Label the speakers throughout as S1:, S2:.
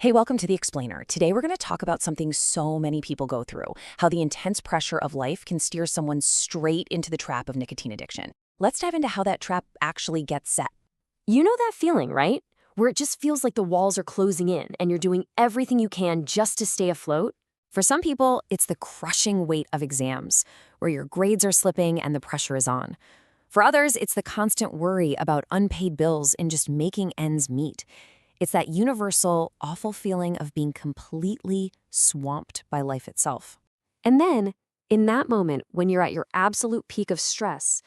S1: Hey, welcome to The Explainer. Today we're going to talk about something so many people go through, how the intense pressure of life can steer someone straight into the trap of nicotine addiction. Let's dive into how that trap actually gets set.
S2: You know that feeling, right? Where it just feels like the walls are closing in and you're doing everything you can just to stay afloat?
S1: For some people, it's the crushing weight of exams, where your grades are slipping and the pressure is on. For others, it's the constant worry about unpaid bills and just making ends meet. It's that universal, awful feeling of being completely swamped by life itself.
S2: And then, in that moment, when you're at your absolute peak of stress,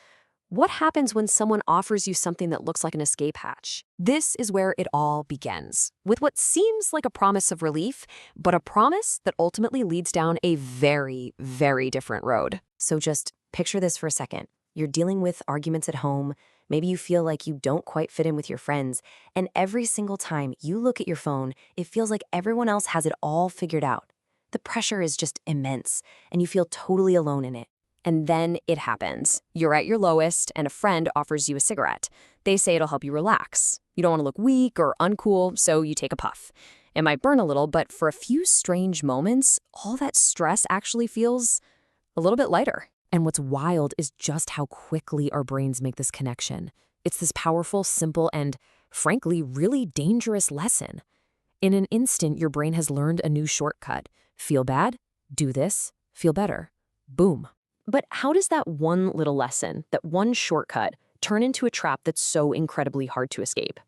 S2: what happens when someone offers you something that looks like an escape hatch?
S1: This is where it all begins, with what seems like a promise of relief, but a promise that ultimately leads down a very, very different road. So just picture this for a second. You're dealing with arguments at home. Maybe you feel like you don't quite fit in with your friends. And every single time you look at your phone, it feels like everyone else has it all figured out. The pressure is just immense, and you feel totally alone in it. And then it happens. You're at your lowest, and a friend offers you a cigarette. They say it'll help you relax. You don't want to look weak or uncool, so you take a puff. It might burn a little, but for a few strange moments, all that stress actually feels a little bit lighter. And what's wild is just how quickly our brains make this connection. It's this powerful, simple, and, frankly, really dangerous lesson. In an instant, your brain has learned a new shortcut. Feel bad? Do this. Feel better. Boom.
S2: But how does that one little lesson, that one shortcut, turn into a trap that's so incredibly hard to escape?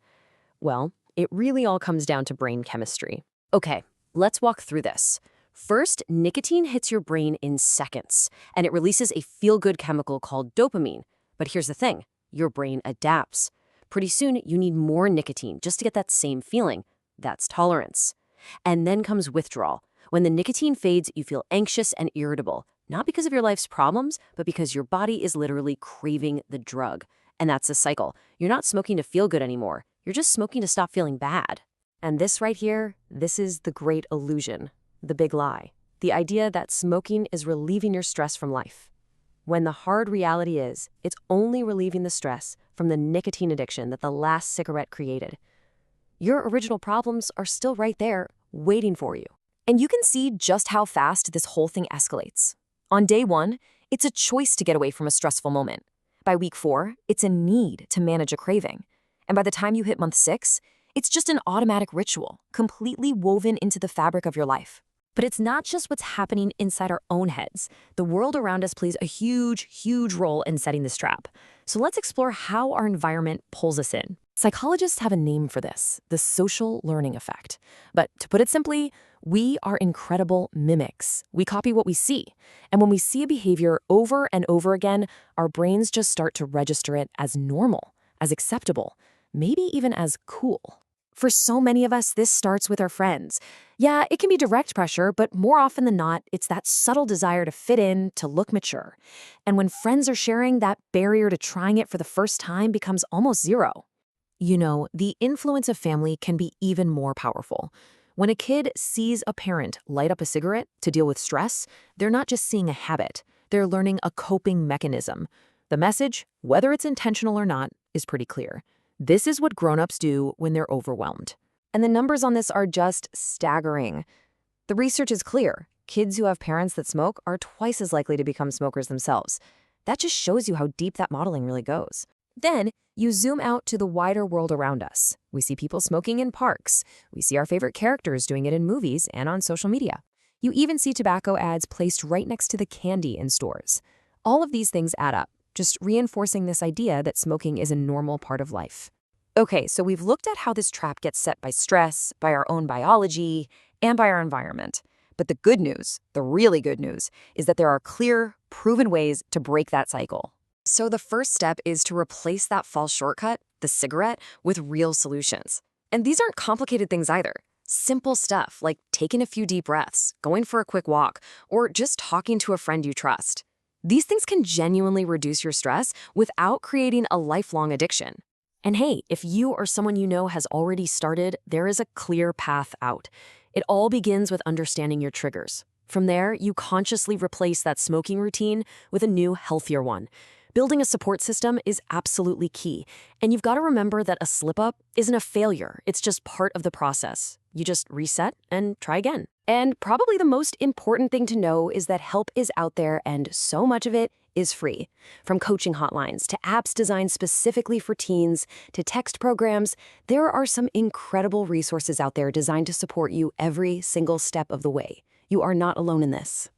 S2: Well, it really all comes down to brain chemistry. Okay, let's walk through this. First, nicotine hits your brain in seconds, and it releases a feel-good chemical called dopamine. But here's the thing, your brain adapts. Pretty soon, you need more nicotine just to get that same feeling. That's tolerance. And then comes withdrawal. When the nicotine fades, you feel anxious and irritable, not because of your life's problems, but because your body is literally craving the drug. And that's a cycle. You're not smoking to feel good anymore. You're just smoking to stop feeling bad. And this right here, this is the great illusion. The big lie. The idea that smoking is relieving your stress from life. When the hard reality is, it's only relieving the stress from the nicotine addiction that the last cigarette created. Your original problems are still right there, waiting for you. And you can see just how fast this whole thing escalates. On day 1, it's a choice to get away from a stressful moment. By week 4, it's a need to manage a craving. And by the time you hit month 6, it's just an automatic ritual, completely woven into the fabric of your life. But it's not just what's happening inside our own heads. The world around us plays a huge, huge role in setting this trap. So let's explore how our environment pulls us in. Psychologists have a name for this, the social learning effect. But to put it simply, we are incredible mimics. We copy what we see. And when we see a behavior over and over again, our brains just start to register it as normal, as acceptable, maybe even as cool. For so many of us, this starts with our friends. Yeah, it can be direct pressure, but more often than not, it's that subtle desire to fit in, to look mature. And when friends are sharing, that barrier to trying it for the first time becomes almost zero. You know, the influence of family can be even more powerful. When a kid sees a parent light up a cigarette to deal with stress, they're not just seeing a habit, they're learning a coping mechanism. The message, whether it's intentional or not, is pretty clear. This is what grown-ups do when they're overwhelmed. And the numbers on this are just staggering. The research is clear. Kids who have parents that smoke are twice as likely to become smokers themselves. That just shows you how deep that modeling really goes. Then, you zoom out to the wider world around us. We see people smoking in parks. We see our favorite characters doing it in movies and on social media. You even see tobacco ads placed right next to the candy in stores. All of these things add up, just reinforcing this idea that smoking is a normal part of life. Okay, so we've looked at how this trap gets set by stress, by our own biology, and by our environment. But the good news, the really good news, is that there are clear, proven ways to break that cycle. So the first step is to replace that false shortcut, the cigarette, with real solutions. And these aren't complicated things either. Simple stuff like taking a few deep breaths, going for a quick walk, or just talking to a friend you trust. These things can genuinely reduce your stress without creating a lifelong addiction. And hey, if you or someone you know has already started, there is a clear path out. It all begins with understanding your triggers. From there, you consciously replace that smoking routine with a new, healthier one. Building a support system is absolutely key. And you've got to remember that a slip-up isn't a failure. It's just part of the process. You just reset and try again. And probably the most important thing to know is that help is out there, and so much of it is free. From coaching hotlines to apps designed specifically for teens to text programs, there are some incredible resources out there designed to support you every single step of the way. You are not alone in this.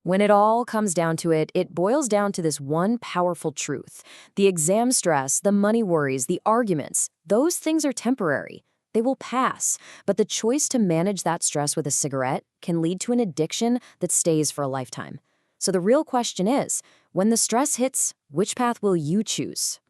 S2: When it all comes down to it, it boils down to this one powerful truth. The exam stress, the money worries, the arguments, those things are temporary. They will pass, but the choice to manage that stress with a cigarette can lead to an addiction that stays for a lifetime. So the real question is, when the stress hits, which path will you choose?